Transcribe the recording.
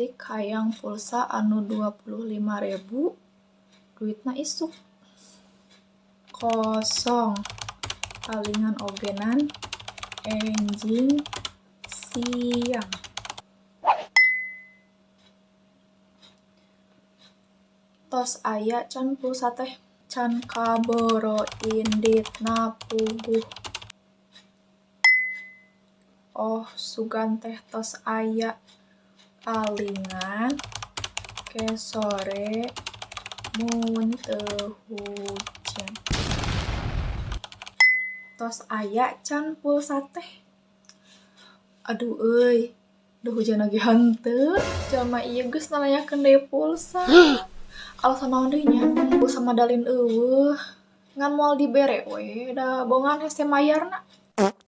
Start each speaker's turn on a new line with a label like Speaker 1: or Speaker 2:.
Speaker 1: Atik hayang pulsa anu 25.000 duitna isuk. Kosong palingan ogenan enjing siang. Tos aya can pulsa teh can kaboro inditna puguh. Oh sugan teh tos aya palingan ke sore mun teu hujan. Tos aya can pulsa teh. Aduh euy, duh hujan lagi henteu, jalma ieu geus nalayakeun deui pulsa. Alasan naon deui nya? Pulsa madalin eueuh. Ngan moal dibere we da bongan hese mayarna.